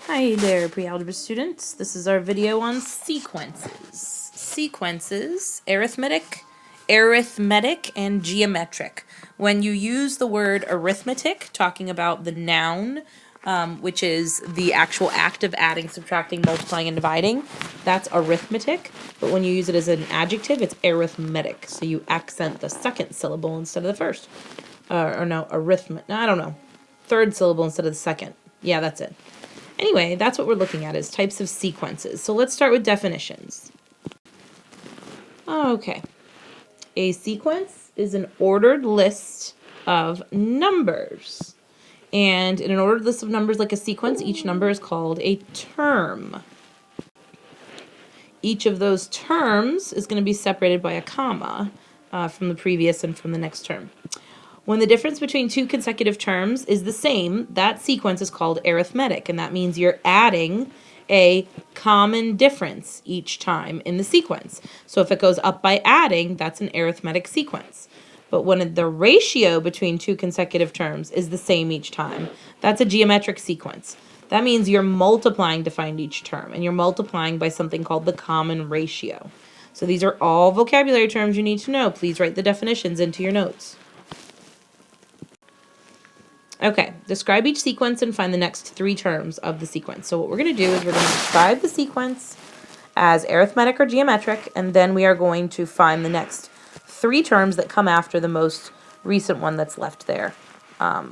Hi there, pre-algebra students. This is our video on sequences. Sequences, arithmetic, and geometric. When you use the word arithmetic, talking about the noun, which is the actual act of adding, subtracting, multiplying, and dividing, that's arithmetic. But when you use it as an adjective, it's arithmetic. So you accent the second syllable instead of the first. Third syllable instead of the second. Yeah, that's it. Anyway, that's what we're looking at is types of sequences. So let's start with definitions. Okay. A sequence is an ordered list of numbers. And in an ordered list of numbers like a sequence, each number is called a term. Each of those terms is going to be separated by a comma from the previous and from the next term. When the difference between two consecutive terms is the same, that sequence is called arithmetic, and that means you're adding a common difference each time in the sequence. So if it goes up by adding, that's an arithmetic sequence. But when the ratio between two consecutive terms is the same each time, that's a geometric sequence. That means you're multiplying to find each term, and you're multiplying by something called the common ratio. So these are all vocabulary terms you need to know. Please write the definitions into your notes. Okay, describe each sequence and find the next three terms of the sequence. So what we're going to do is we're going to describe the sequence as arithmetic or geometric, and then we are going to find the next three terms that come after the most recent one that's left there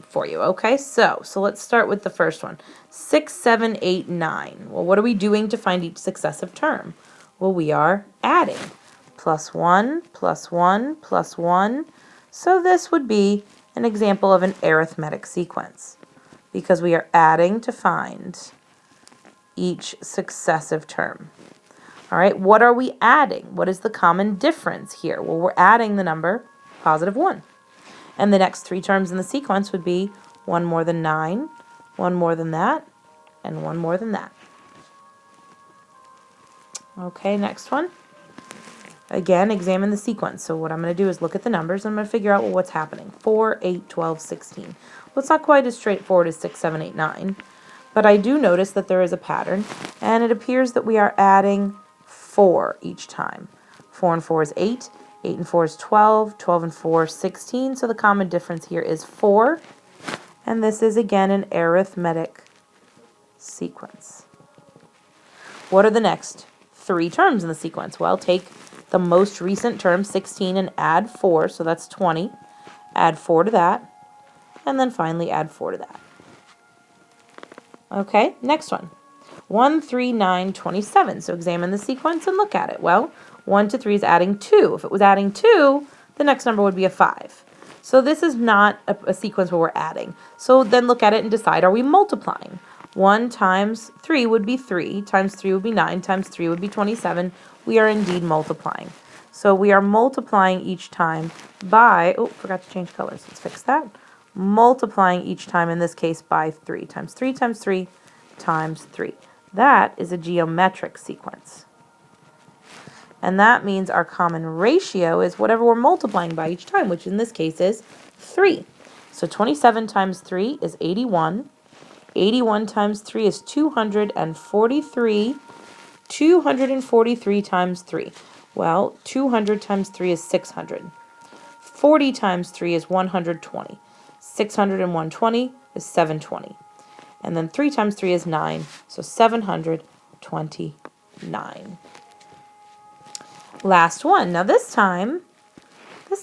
for you. Okay, so let's start with the first one. 6, 7, 8, 9. Well, what are we doing to find each successive term? Well, we are adding. Plus 1, plus 1, plus 1. So this would be an example of an arithmetic sequence because we are adding to find each successive term. All right, what are we adding? What is the common difference here? Well, we're adding the number positive 1. And the next three terms in the sequence would be 1 more than 9, 1 more than that, and 1 more than that. Okay, next one. Again, examine the sequence. So what I'm going to do is look at the numbers and I'm going to figure out what's happening. 4, 8, 12, 16. Well, it's not quite as straightforward as 6, 7, 8, 9. But I do notice that there is a pattern. And it appears that we are adding 4 each time. 4 and 4 is 8. 8 and 4 is 12. 12 and 4 is 16. So the common difference here is 4. And this is, again, an arithmetic sequence. What are the next three terms in the sequence? Well, take the most recent term, 16, and add 4, so that's 20. Add 4 to that, and then finally add 4 to that. Okay, next one. 1, 3, 9, 27. So examine the sequence and look at it. Well, 1 to 3 is adding 2. If it was adding 2, the next number would be a 5. So this is not a sequence where we're adding. So then look at it and decide, are we multiplying? 1 times 3 would be 3, times 3 would be 9, times 3 would be 27. We are indeed multiplying. So we are multiplying each time by, oh, forgot to change colors. Let's fix that. Multiplying each time, in this case, by 3 times 3 times 3 times 3. That is a geometric sequence. And that means our common ratio is whatever we're multiplying by each time, which in this case is 3. So 27 times 3 is 81. 81 times 3 is 243. 243 times 3. Well, 200 times 3 is 600. 40 times 3 is 120. 600 and 120 is 720. And then 3 times 3 is 9, so 729. Last one. Now this time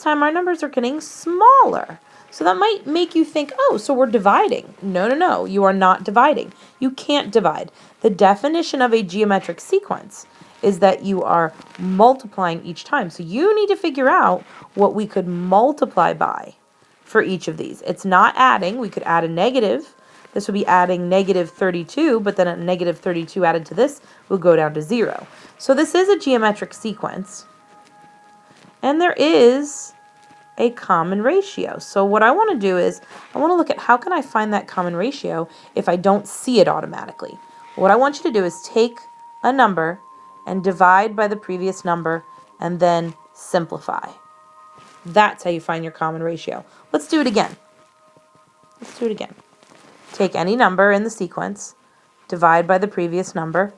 our numbers are getting smaller. So that might make you think, oh, so we're dividing. No, you are not dividing. You can't divide. The definition of a geometric sequence is that you are multiplying each time. So you need to figure out what we could multiply by for each of these. It's not adding. We could add a negative. This would be adding negative 32, but then a negative 32 added to this would go down to 0. So this is a geometric sequence. And there is a common ratio. So what I want to do is I want to look at how can I find that common ratio if I don't see it automatically. What I want you to do is take a number and divide by the previous number and then simplify. That's how you find your common ratio. Let's do it again. Take any number in the sequence, divide by the previous number,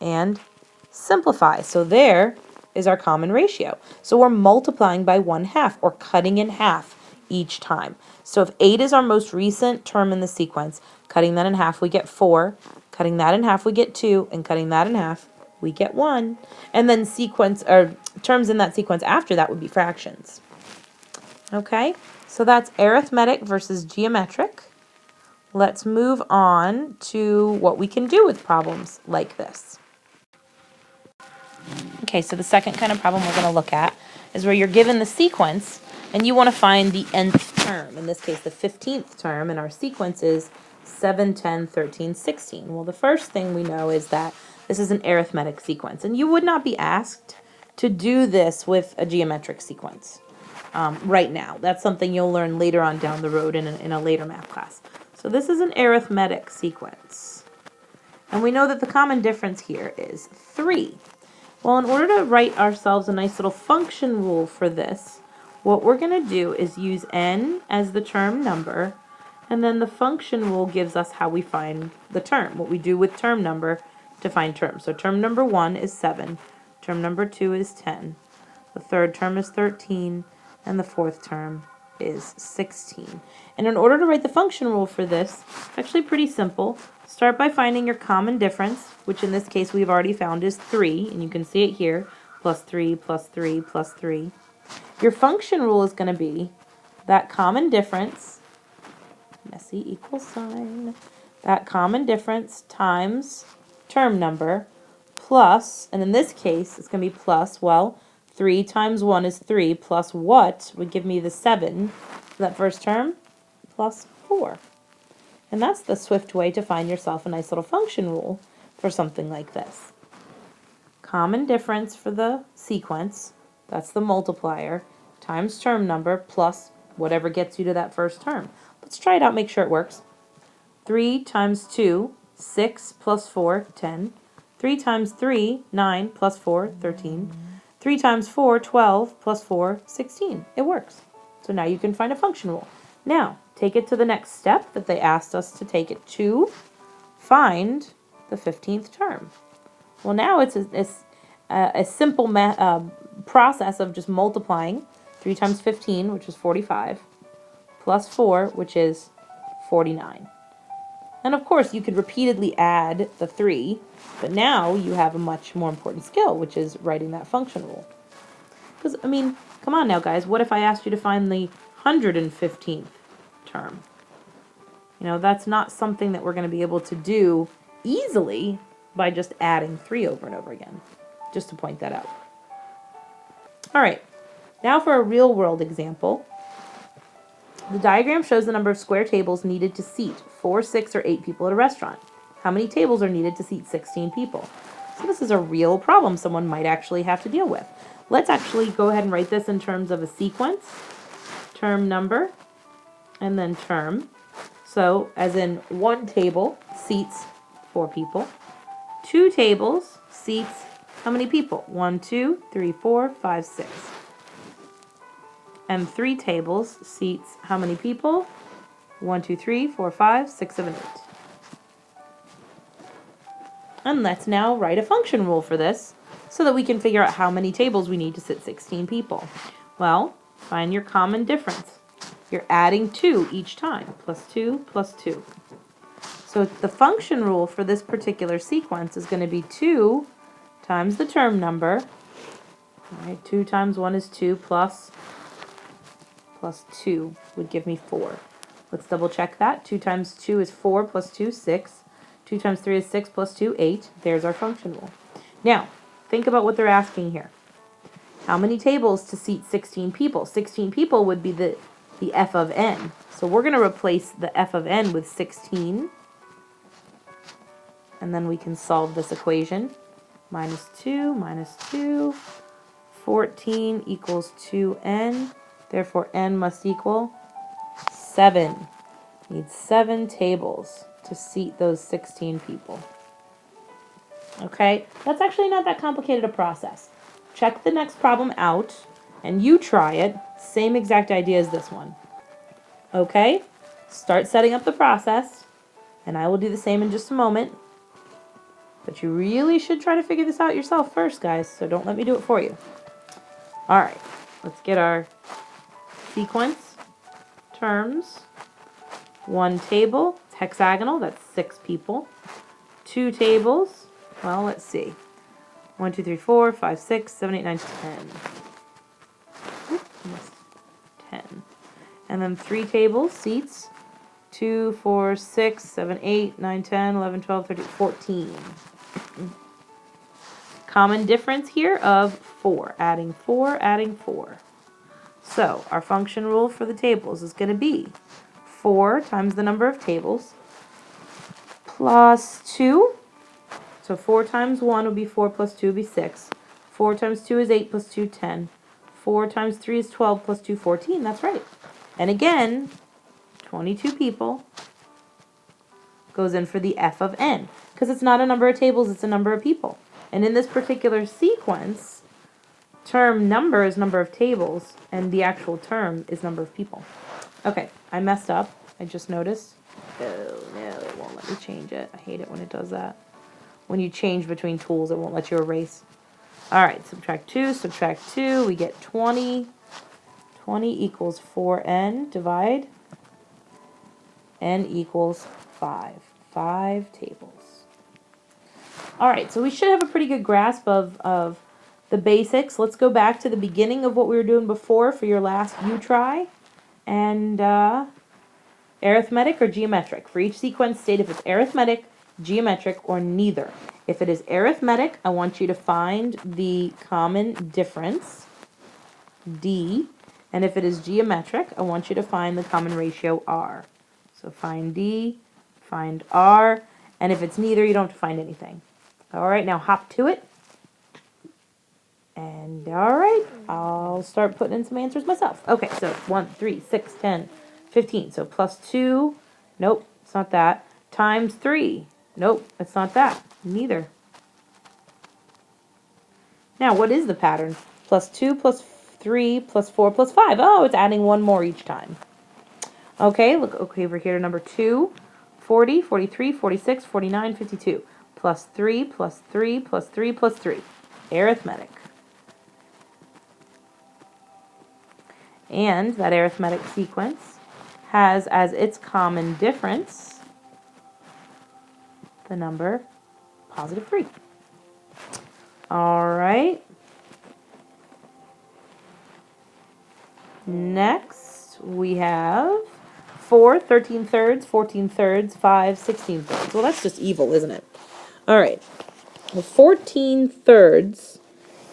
and simplify. So there is our common ratio. So we're multiplying by 1/2 or cutting in half each time. So if 8 is our most recent term in the sequence, cutting that in half we get 4, cutting that in half we get 2, and cutting that in half we get 1. And then sequence or terms in that sequence after that would be fractions. Okay, so that's arithmetic versus geometric. Let's move on to what we can do with problems like this. Okay, so the second kind of problem we're going to look at is where you're given the sequence and you want to find the nth term. In this case, the 15th term, and our sequence is 7, 10, 13, 16. Well, the first thing we know is that this is an arithmetic sequence, and you would not be asked to do this with a geometric sequence right now. That's something you'll learn later on down the road in a later math class. So this is an arithmetic sequence. And we know that the common difference here is 3. Well, in order to write ourselves a nice little function rule for this, what we're going to do is use n as the term number, and then the function rule gives us how we find the term, what we do with term number to find terms. So term number 1 is 7, term number 2 is 10, the third term is 13, and the fourth term is 16. And in order to write the function rule for this, it's actually pretty simple. Start by finding your common difference, which in this case we've already found is 3, and you can see it here, plus 3, plus 3, plus 3. Your function rule is going to be that common difference, messy equal sign, that common difference times term number plus, and in this case it's going to be plus, well, 3 times 1 is 3, plus what would give me the 7 for that first term? Plus 4. And that's the swift way to find yourself a nice little function rule for something like this. Common difference for the sequence, that's the multiplier, times term number plus whatever gets you to that first term. Let's try it out, make sure it works. 3 times 2, 6 plus 4, 10. 3 times 3, 9 plus 4, 13. 3 times 4, 12 plus 4, 16. It works. So now you can find a function rule. Now, take it to the next step that they asked us to take it to. Find the 15th term. Well, now it's a simple process of just multiplying 3 times 15, which is 45, plus 4, which is 49. And of course, you could repeatedly add the 3, but now you have a much more important skill, which is writing that function rule. Because, I mean, come on now, guys. What if I asked you to find the 115th term? You know, that's not something that we're going to be able to do easily by just adding 3 over and over again, just to point that out. All right, now for a real-world example. The diagram shows the number of square tables needed to seat 4, 6, or 8 people at a restaurant. How many tables are needed to seat 16 people? So this is a real problem someone might actually have to deal with. Let's actually go ahead and write this in terms of a sequence, term number, and then term. So as in 1 table seats 4 people. 2 tables seats how many people? 1, 2, 3, 4, 5, 6. And 3 tables seats how many people? 1, 2, 3, 4, 5, 6, 7, 8. And let's now write a function rule for this so that we can figure out how many tables we need to sit 16 people. Well, find your common difference. You're adding 2 each time, plus 2, plus 2. So the function rule for this particular sequence is going to be 2 times the term number. All right, 2 times 1 is 2 plus 2 would give me 4. Let's double check that. 2 times 2 is 4 plus 2, 6. 2 times 3 is 6 plus 2, 8. There's our function rule. Now, think about what they're asking here. How many tables to seat 16 people? 16 people would be the f of n. So we're going to replace the f of n with 16. And then we can solve this equation. Minus 2, 14 equals 2n. Therefore, n must equal 7. Need 7 tables to seat those 16 people. Okay, that's actually not that complicated a process. Check the next problem out, and you try it. Same exact idea as this one. Okay, start setting up the process, and I will do the same in just a moment. But you really should try to figure this out yourself first, guys, so don't let me do it for you. All right, let's get our sequence, terms, 1 table, it's hexagonal, that's 6 people. 2 tables, well, let's see. 1, 2, 3, 4, 5, 6, 7, 8, 9, 10. Oop, 10. And then 3 tables, seats. 2, 4, 6, 7, 8, 9, 10, 11, 12, 13, 14. Common difference here of 4. Adding 4, adding 4. So our function rule for the tables is going to be 4 times the number of tables plus 2. So 4 times 1 will be 4 plus 2 will be 6. 4 times 2 is 8 plus 2, 10. 4 times 3 is 12 plus 2, 14. That's right. And again, 22 people goes in for the f of n, because it's not a number of tables, it's a number of people. And in this particular sequence, term number is number of tables, and the actual term is number of people. Okay, I messed up. I just noticed. Oh, no, it won't let me change it. I hate it when it does that. When you change between tools, it won't let you erase. All right, subtract 2, we get 20. 20 equals 4n, divide. N equals 5. 5 tables. All right, so we should have a pretty good grasp of the basics. Let's go back to the beginning of what we were doing before for your last U-try. And arithmetic or geometric. For each sequence, state if it's arithmetic, geometric, or neither. If it is arithmetic, I want you to find the common difference, D. And if it is geometric, I want you to find the common ratio, R. So find D, find R, and if it's neither, you don't have to find anything. All right, now hop to it. And all right, I'll start putting in some answers myself. Okay, so 1, 3, 6, 10, 15. So plus 2, nope, it's not that. Times 3, nope, it's not that. Neither. Now, what is the pattern? Plus 2, plus 3, plus 4, plus 5. Oh, it's adding 1 more each time. Okay, look over here to number 2. 40, 43, 46, 49, 52. Plus 3, plus 3, plus 3, plus 3. Arithmetic. And that arithmetic sequence has as its common difference the number positive 3. All right. Next, we have 4, 13 thirds, 14 thirds, 5, 16 thirds. Well, that's just evil, isn't it? All right. Well, 14 thirds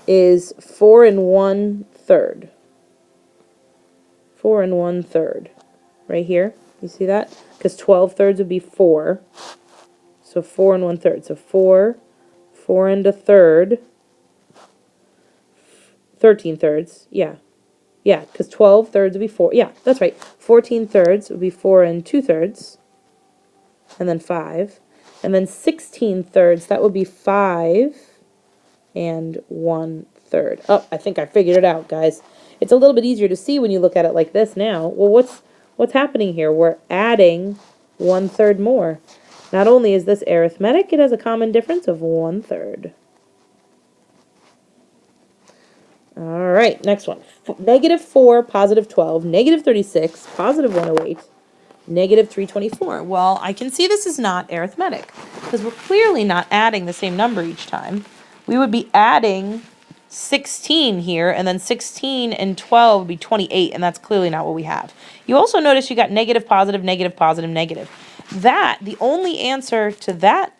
is 4 and 1 third. 4 and 1 third. Right here. You see that? Because 12 thirds would be 4. So 4 and 1 third. So 4, 4 and a third. 13 thirds. Yeah. Yeah, because 12 thirds would be 4. Yeah, that's right. 14 thirds would be 4 and 2 thirds. And then 5. And then 16 thirds, that would be 5 and 1 third. Oh, I think I figured it out, guys. It's a little bit easier to see when you look at it like this now. Well, what's happening here? We're adding 1 third more. Not only is this arithmetic, it has a common difference of 1 third. All right, next one. Negative 4, positive 12, negative 36, positive 108, negative 324. Well, I can see this is not arithmetic because we're clearly not adding the same number each time. We would be adding 16 here, and then 16 and 12 would be 28, and that's clearly not what we have. You also notice you got negative, positive, negative, positive, negative. The only answer to that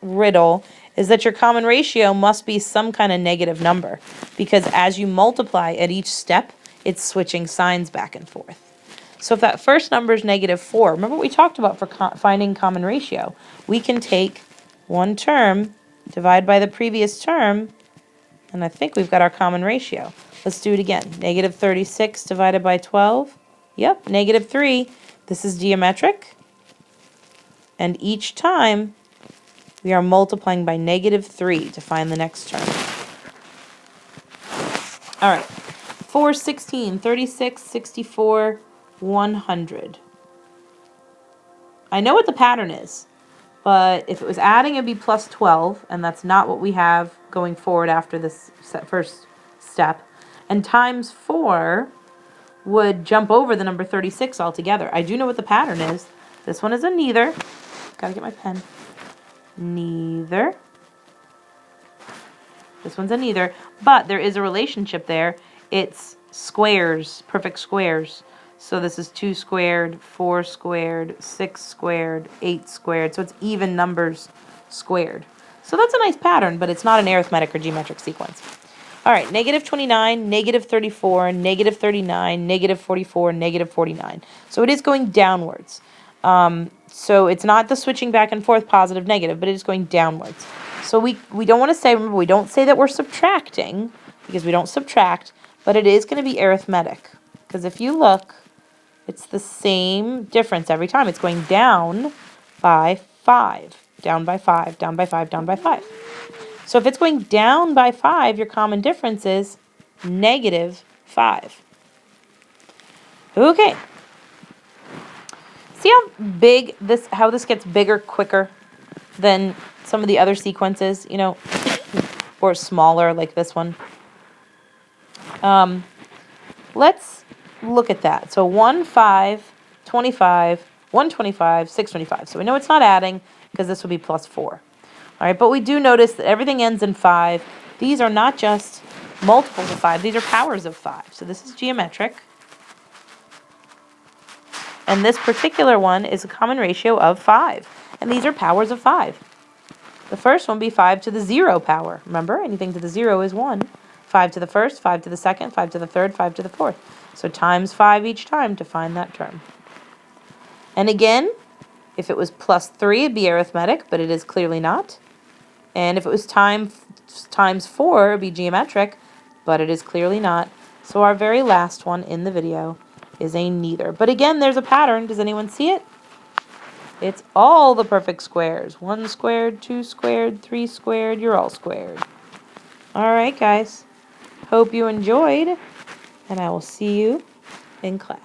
riddle is that your common ratio must be some kind of negative number, because as you multiply at each step, it's switching signs back and forth. So if that first number is negative 4, remember what we talked about for finding common ratio? We can take one term, divide by the previous term, and I think we've got our common ratio. Let's do it again. Negative 36 divided by 12. Yep, negative 3. This is geometric. And each time, we are multiplying by negative 3 to find the next term. All right. 4, 16, 36, 64, 100. I know what the pattern is. But if it was adding, it'd be plus 12, and that's not what we have going forward after this first step. And times 4 would jump over the number 36 altogether. I do know what the pattern is. This one is a neither. Gotta get my pen. Neither. This one's a neither. But there is a relationship there. It's squares, perfect squares. So this is 2 squared, 4 squared, 6 squared, 8 squared. So it's even numbers squared. So that's a nice pattern, but it's not an arithmetic or geometric sequence. All right, negative 29, negative 34, negative 39, negative 44, negative 49. So it is going downwards. So it's not the switching back and forth positive, negative, but it is going downwards. So we don't want to say, remember, we don't say that we're subtracting, because we don't subtract, but it is going to be arithmetic. Because if you look, it's the same difference every time. It's going down by 5, down by 5, down by 5, down by 5. So if it's going down by 5, your common difference is negative 5. Okay. See how this gets bigger quicker than some of the other sequences, you know, or smaller like this one. Let's look at that. So 1, 5, 25, 125, 625. So we know it's not adding because this would be plus 4. All right, but we do notice that everything ends in 5. These are not just multiples of 5. These are powers of 5. So this is geometric. And this particular one is a common ratio of 5. And these are powers of 5. The first one would be 5 to the 0 power. Remember, anything to the 0 is 1. 5 to the first, 5 to the second, 5 to the third, 5 to the fourth. So times 5 each time to find that term. And again, if it was plus 3, it'd be arithmetic, but it is clearly not. And if it was times 4, it'd be geometric, but it is clearly not. So our very last one in the video is a neither. But again, there's a pattern. Does anyone see it? It's all the perfect squares. 1 squared, 2 squared, 3 squared, you're all squared. All right, guys. Hope you enjoyed, and I will see you in class.